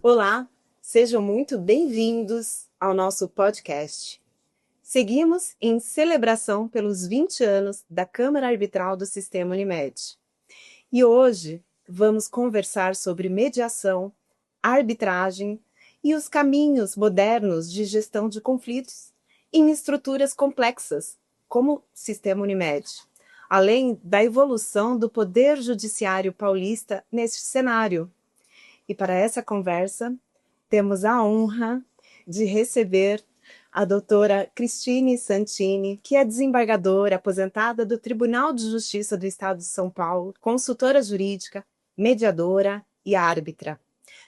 Olá, sejam muito bem-vindos ao nosso podcast. Seguimos em celebração pelos 20 anos da Câmara Arbitral do Sistema Unimed. E hoje vamos conversar sobre mediação, arbitragem e os caminhos modernos de gestão de conflitos em estruturas complexas, como o Sistema Unimed, além da evolução do Poder Judiciário paulista neste cenário. E para essa conversa, temos a honra de receber a doutora Cristine Santini, que é desembargadora aposentada do Tribunal de Justiça do Estado de São Paulo, consultora jurídica, mediadora e árbitra.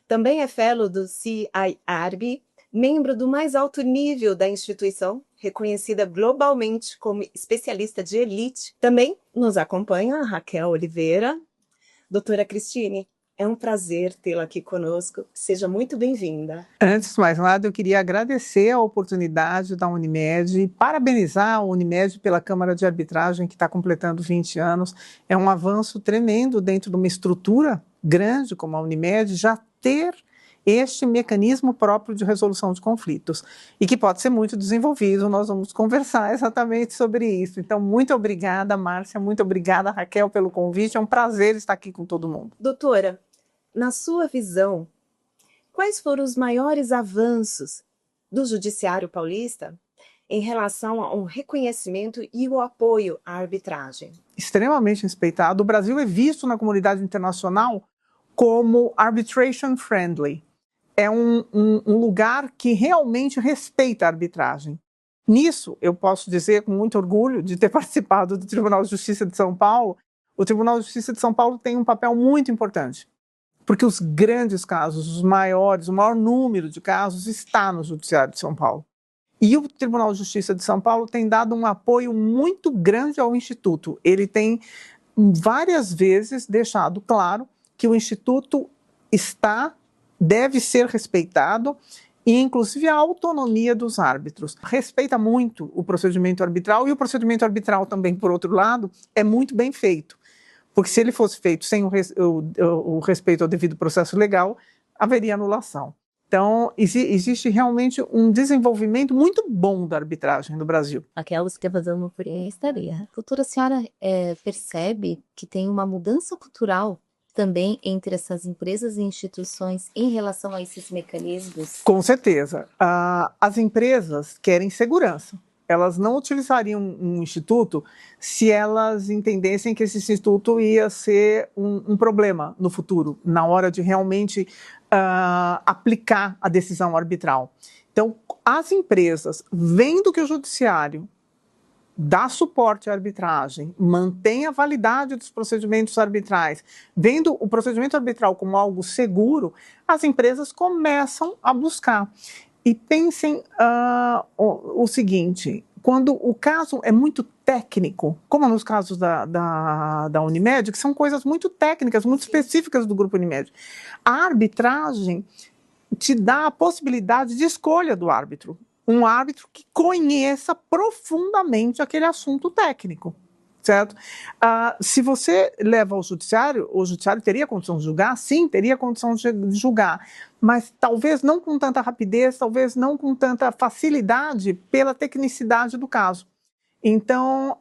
Também é fellow do CIARB, membro do mais alto nível da instituição, reconhecida globalmente como especialista de elite. Também nos acompanha a Raquel Oliveira. Doutora Cristine, é um prazer tê-la aqui conosco. Seja muito bem-vinda. Antes de mais nada, eu queria agradecer a oportunidade da Unimed e parabenizar a Unimed pela Câmara de Arbitragem, que está completando 20 anos. É um avanço tremendo dentro de uma estrutura grande como a Unimed, já ter este mecanismo próprio de resolução de conflitos e que pode ser muito desenvolvido. Nós vamos conversar exatamente sobre isso. Então, muito obrigada, Márcia, muito obrigada, Raquel, pelo convite. É um prazer estar aqui com todo mundo. Doutora, na sua visão, quais foram os maiores avanços do Judiciário paulista em relação ao reconhecimento e o apoio à arbitragem? Extremamente respeitado. O Brasil é visto na comunidade internacional como arbitration friendly. É um lugar que realmente respeita a arbitragem. Nisso, eu posso dizer com muito orgulho de ter participado do Tribunal de Justiça de São Paulo. O Tribunal de Justiça de São Paulo tem um papel muito importante, porque os grandes casos, os maiores, o maior número de casos está no Judiciário de São Paulo. E o Tribunal de Justiça de São Paulo tem dado um apoio muito grande ao Instituto. Ele tem várias vezes deixado claro que o Instituto deve ser respeitado e, inclusive, a autonomia dos árbitros. Respeita muito o procedimento arbitral e o procedimento arbitral também, por outro lado, é muito bem feito. Porque se ele fosse feito sem o respeito ao devido processo legal, haveria anulação. Então, existe realmente um desenvolvimento muito bom da arbitragem no Brasil. Raquel, você quer fazer uma estaria. Doutora, a senhora percebe que tem uma mudança cultural também entre essas empresas e instituições em relação a esses mecanismos? Com certeza. As empresas querem segurança. Elas não utilizariam um instituto se elas entendessem que esse instituto ia ser um problema no futuro, na hora de realmente aplicar a decisão arbitral. Então, as empresas, vendo que o judiciário dá suporte à arbitragem, mantém a validade dos procedimentos arbitrais, vendo o procedimento arbitral como algo seguro, as empresas começam a buscar. E pensem o seguinte, quando o caso é muito técnico, como nos casos da Unimed, que são coisas muito técnicas, muito específicas do Grupo Unimed, a arbitragem te dá a possibilidade de escolha do árbitro. Um árbitro que conheça profundamente aquele assunto técnico, certo? Se você leva ao judiciário, o judiciário teria condição de julgar? Sim, teria condição de julgar, mas talvez não com tanta rapidez, talvez não com tanta facilidade pela tecnicidade do caso. Então,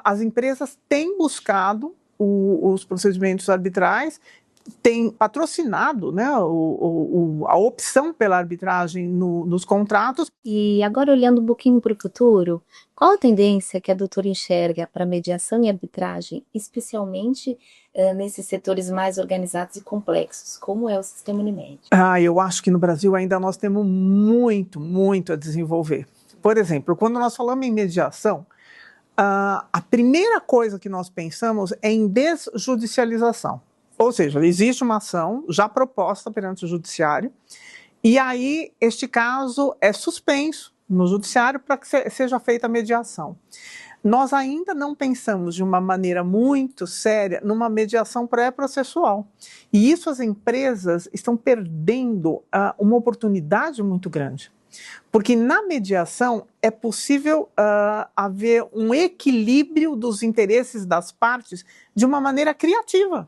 as empresas têm buscado os procedimentos arbitrais, tem patrocinado, né, a opção pela arbitragem nos contratos. E agora, olhando um pouquinho para o futuro, qual a tendência que a doutora enxerga para mediação e arbitragem, especialmente nesses setores mais organizados e complexos, como é o Sistema Unimed? Eu acho que no Brasil ainda nós temos muito a desenvolver. Por exemplo, quando nós falamos em mediação, a primeira coisa que nós pensamos é em desjudicialização. Ou seja, existe uma ação já proposta perante o judiciário e aí este caso é suspenso no judiciário para que seja feita a mediação. Nós ainda não pensamos de uma maneira muito séria numa mediação pré-processual. E isso as empresas estão perdendo uma oportunidade muito grande. Porque na mediação é possível haver um equilíbrio dos interesses das partes de uma maneira criativa.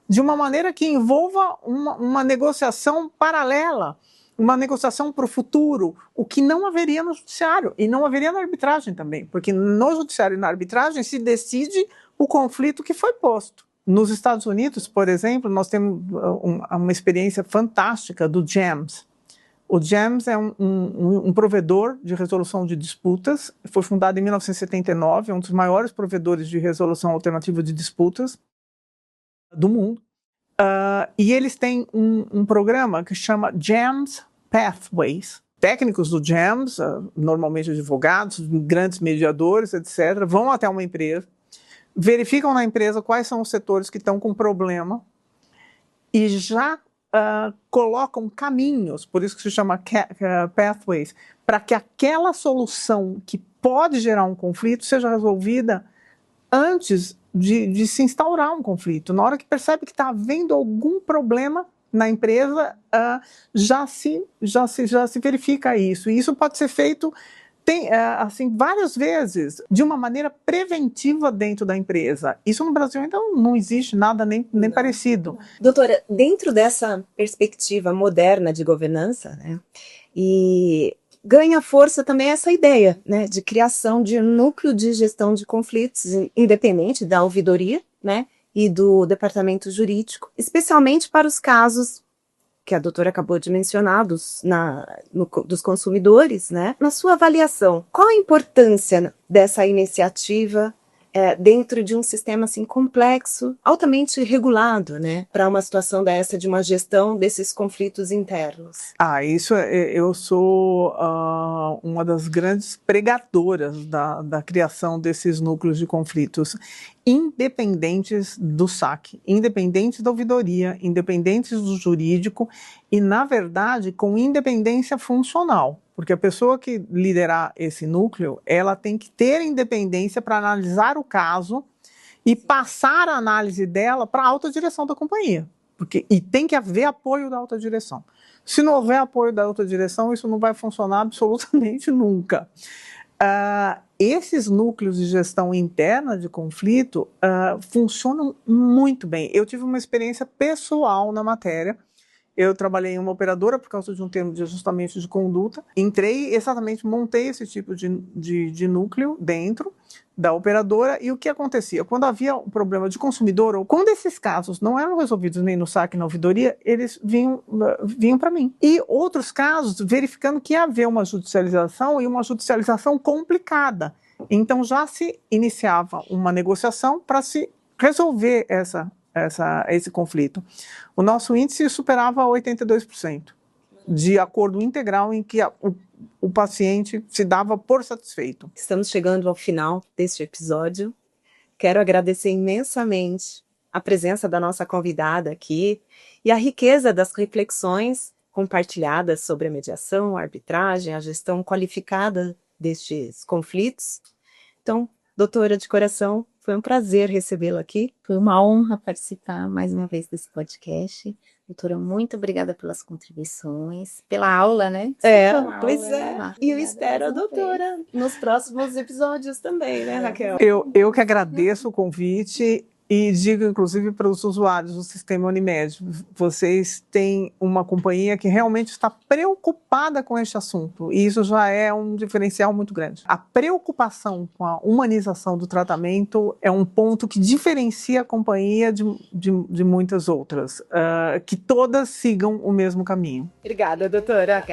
de uma maneira que envolva uma negociação paralela, uma negociação para o futuro, o que não haveria no judiciário e não haveria na arbitragem também, porque no judiciário e na arbitragem se decide o conflito que foi posto. Nos Estados Unidos, por exemplo, nós temos uma experiência fantástica do JAMS. O JAMS é um provedor de resolução de disputas, foi fundado em 1979, é um dos maiores provedores de resolução alternativa de disputas do mundo. E eles têm um programa que chama JAMS Pathways. Técnicos do JAMS, normalmente advogados, grandes mediadores, etc., vão até uma empresa, verificam na empresa quais são os setores que estão com problema e já colocam caminhos, por isso que se chama pathways, para que aquela solução que pode gerar um conflito seja resolvida antes de se instaurar um conflito. Na hora que percebe que está havendo algum problema na empresa, já se verifica isso. E isso pode ser feito assim, várias vezes, de uma maneira preventiva dentro da empresa. Isso no Brasil ainda não existe nada nem parecido. Doutora, dentro dessa perspectiva moderna de governança, né, e ganha força também essa ideia, né, de criação de um núcleo de gestão de conflitos independente da ouvidoria, né, e do departamento jurídico, especialmente para os casos que a doutora acabou de mencionar, dos consumidores, né? Na sua avaliação, qual a importância dessa iniciativa dentro de um sistema assim complexo, altamente regulado, né? Para uma situação dessa, de uma gestão desses conflitos internos? Eu sou uma das grandes pregadoras da criação desses núcleos de conflitos, independentes do saque, independentes da ouvidoria, independentes do jurídico e, na verdade, com independência funcional. Porque a pessoa que liderar esse núcleo, ela tem que ter independência para analisar o caso e passar a análise dela para a alta direção da companhia. E tem que haver apoio da alta direção. Se não houver apoio da alta direção, isso não vai funcionar absolutamente nunca. Esses núcleos de gestão interna de conflito funcionam muito bem. Eu tive uma experiência pessoal na matéria. Eu trabalhei em uma operadora por causa de um termo de ajustamento de conduta. Montei esse tipo de núcleo dentro da operadora. E o que acontecia? Quando havia um problema de consumidor, ou quando esses casos não eram resolvidos nem no saque, na ouvidoria, eles vinham para mim. E outros casos, verificando que ia haver uma judicialização e uma judicialização complicada. Então já se iniciava uma negociação para se resolver esse conflito. O nosso índice superava 82%, de acordo integral em que o paciente se dava por satisfeito. Estamos chegando ao final deste episódio. Quero agradecer imensamente a presença da nossa convidada aqui e a riqueza das reflexões compartilhadas sobre a mediação, a arbitragem, a gestão qualificada destes conflitos. Então, doutora de coração, foi um prazer recebê-la aqui. Foi uma honra participar mais uma vez desse podcast. Doutora, muito obrigada pelas contribuições, pela aula, né? Pois é. E eu espero a doutora nos próximos episódios também, né, Raquel? Eu que agradeço o convite e digo, inclusive, para os usuários do sistema Unimed, vocês têm uma companhia que realmente está preocupada com este assunto, e isso já é um diferencial muito grande. A preocupação com a humanização do tratamento é um ponto que diferencia a companhia de muitas outras, que todas sigam o mesmo caminho. Obrigada, doutora.